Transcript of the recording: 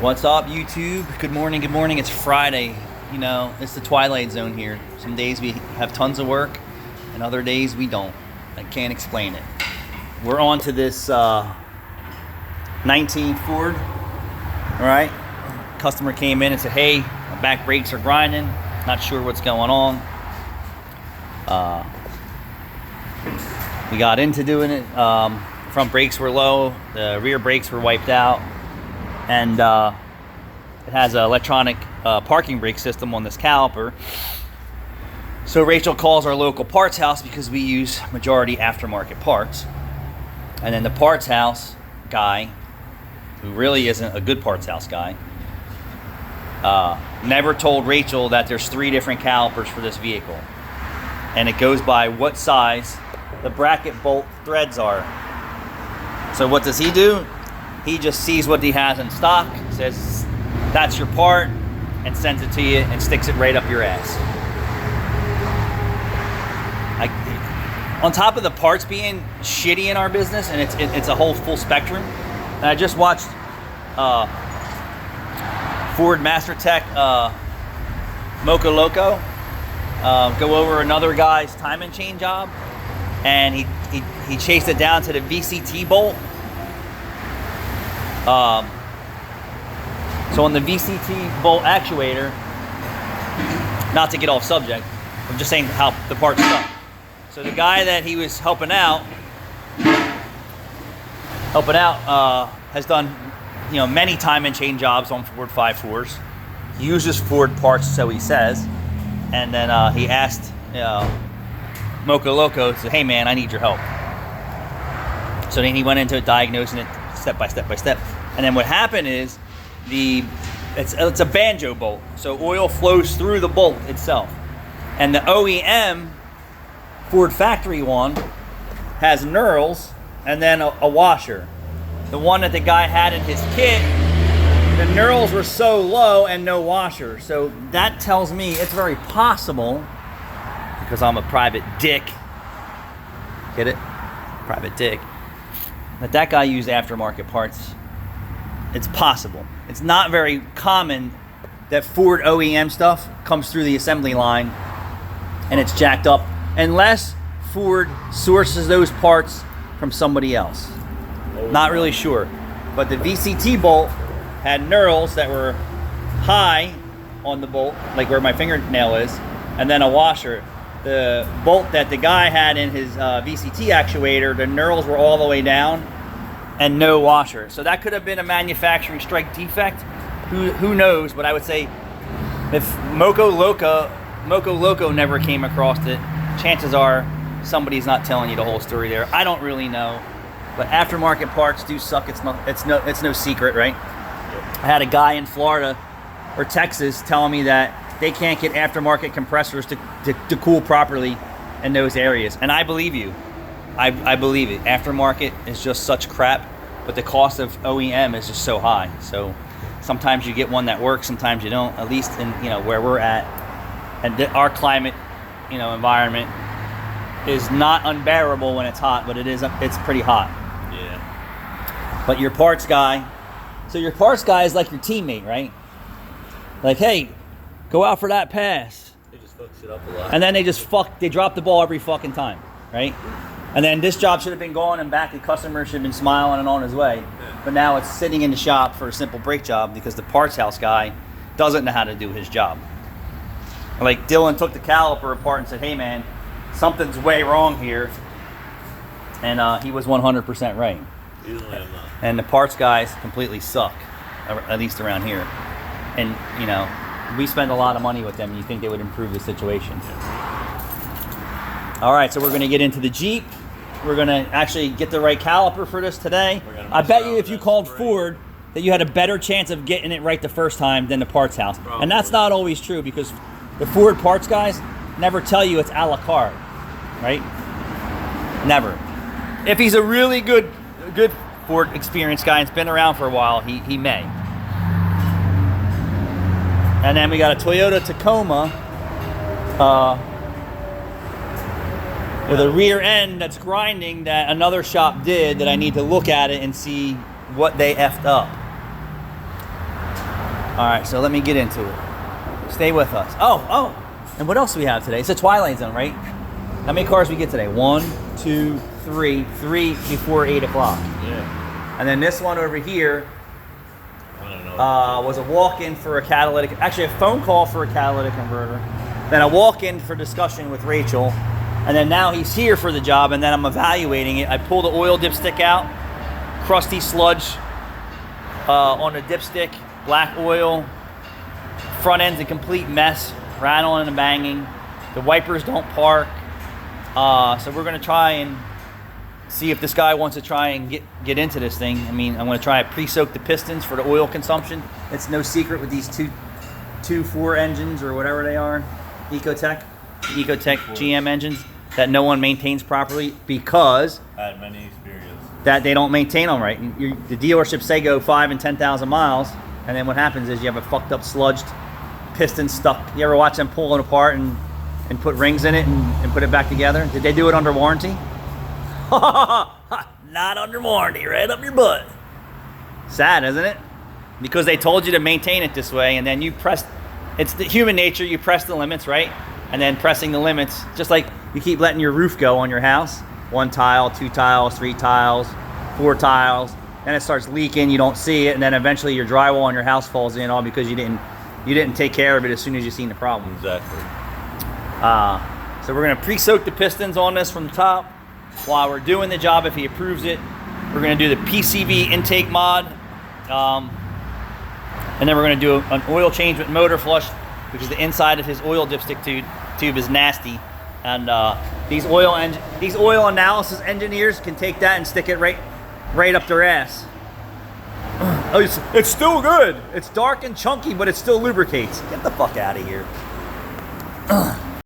What's up, YouTube? Good morning, It's Friday. You know, it's the Twilight Zone here. Some days we have tons of work, and other days we don't. I can't explain it. We're on to this 19 Ford, all right? Customer came in and said, hey, my back brakes are grinding. Not sure what's going on. We got into doing it. Front brakes were low. The rear brakes were wiped out. And it has an electronic parking brake system on this caliper. So Rachel calls our local parts house because we use majority aftermarket parts. And then the parts house guy, who really isn't a good parts house guy, never told Rachel that there's 3 different calipers for this vehicle. And it goes by what size the bracket bolt threads are. So what does he do? He just sees what he has in stock, says that's your part, and sends it to you and sticks it right up your ass. On top of the parts being shitty in our business, and it's a whole full spectrum. And I just watched Ford MasterTech Mocha Loco go over another guy's time and chain job, and he chased it down to the VCT bolt. So on the VCT bolt actuator, not to get off subject, I'm just saying how the parts stuck. So the guy that he was helping out has done, you know, many time and chain jobs on Ford 5.4s. He uses Ford parts, so he says. And then he asked Mocha Loco, said, hey man, I need your help. So then he went into diagnosing it step by step by step. And then what happened is it's a banjo bolt. So oil flows through the bolt itself. And the OEM Ford factory one has knurls and then a washer. The one that the guy had in his kit, the knurls were so low and no washer. So that tells me it's very possible, because I'm a private dick, get it? Private dick, that guy used aftermarket parts. It's possible. It's not very common that Ford OEM stuff comes through the assembly line and it's jacked up, unless Ford sources those parts from somebody else. Not really sure. But the VCT bolt had knurls that were high on the bolt, like where my fingernail is, and then a washer. The bolt that the guy had in his VCT actuator, the knurls were all the way down and no washer. So that could have been a manufacturing strike defect. Who knows? But I would say if Mocha Loco never came across it, chances are somebody's not telling you the whole story there. I don't really know. But aftermarket parts do suck. It's no secret, right? I had a guy in Florida or Texas telling me that they can't get aftermarket compressors to cool properly in those areas. And I believe you. I believe it. Aftermarket is just such crap, but the cost of OEM is just so high. So sometimes you get one that works, sometimes you don't. At least in, you know, where we're at, and our climate, you know, environment is not unbearable when it's hot, but it's pretty hot. Yeah. But your parts guy, so your parts guy is like your teammate, right? Like, hey, go out for that pass. They just fuck shit up a lot. And then they drop the ball every fucking time, right? And then this job should have been going and back. The customer should have been smiling and on his way. Yeah. But now it's sitting in the shop for a simple brake job because the parts house guy doesn't know how to do his job. Like Dylan took the caliper apart and said, hey man, something's way wrong here. And he was 100% right. Usually I'm not. And the parts guys completely suck, at least around here. And, you know, we spend a lot of money with them. You think they would improve the situation. All right, so we're going to get into the Jeep. We're going to actually get the right caliper for this today. I bet you if you called Ford that you had a better chance of getting it right the first time than the parts house. Probably. And that's not always true, because the Ford parts guys never tell you it's a la carte, right? Never. If he's a really good Ford experienced guy and's been around for a while, he may. And then we got a Toyota Tacoma with a rear end that's grinding that another shop did, that I need to look at it and see what they effed up. right, so let me get into it. Stay with us. Oh, and what else do we have today? It's a Twilight Zone, right? How many cars we get today? 1, 2, 3. 3 before 8 o'clock. Yeah. And then this one over here I don't know. was a walk-in for a catalytic, actually a phone call for a catalytic converter. Then a walk-in for discussion with Rachel. And then now he's here for the job, and then I'm evaluating it. I pull the oil dipstick out, crusty sludge on the dipstick, black oil, front end's a complete mess, rattling and banging. The wipers don't park. So we're gonna try and see if this guy wants to try and get into this thing. I mean, I'm gonna try to pre-soak the pistons for the oil consumption. It's no secret with these two 4 engines or whatever they are, Ecotech GM engines that no one maintains properly because I had many experiences. that they don't maintain them right. The dealerships say go 5 and 10,000 miles, and then what happens is you have a fucked up sludged piston stuck. You ever watch them pull it apart and put rings in it and put it back together? Did they do it under warranty? Not under warranty, right up your butt. Sad, isn't it? Because they told you to maintain it this way, and then you press. It's the human nature. You press the limits, right? And then pressing the limits, just like you keep letting your roof go on your house. 1 tile, 2 tiles, 3 tiles, 4 tiles. Then it starts leaking. You don't see it, and then eventually your drywall on your house falls in, all because you didn't take care of it as soon as you seen the problem. Exactly. So we're gonna pre-soak the pistons on this from the top while we're doing the job. If he approves it, we're gonna do the PCV intake mod, and then we're gonna do an oil change with motor flush because the inside of his oil dipstick tube is nasty, and these oil analysis engineers can take that and stick it right up their ass. Oh, it's still good. It's dark and chunky, but it still lubricates. Get the fuck out of here.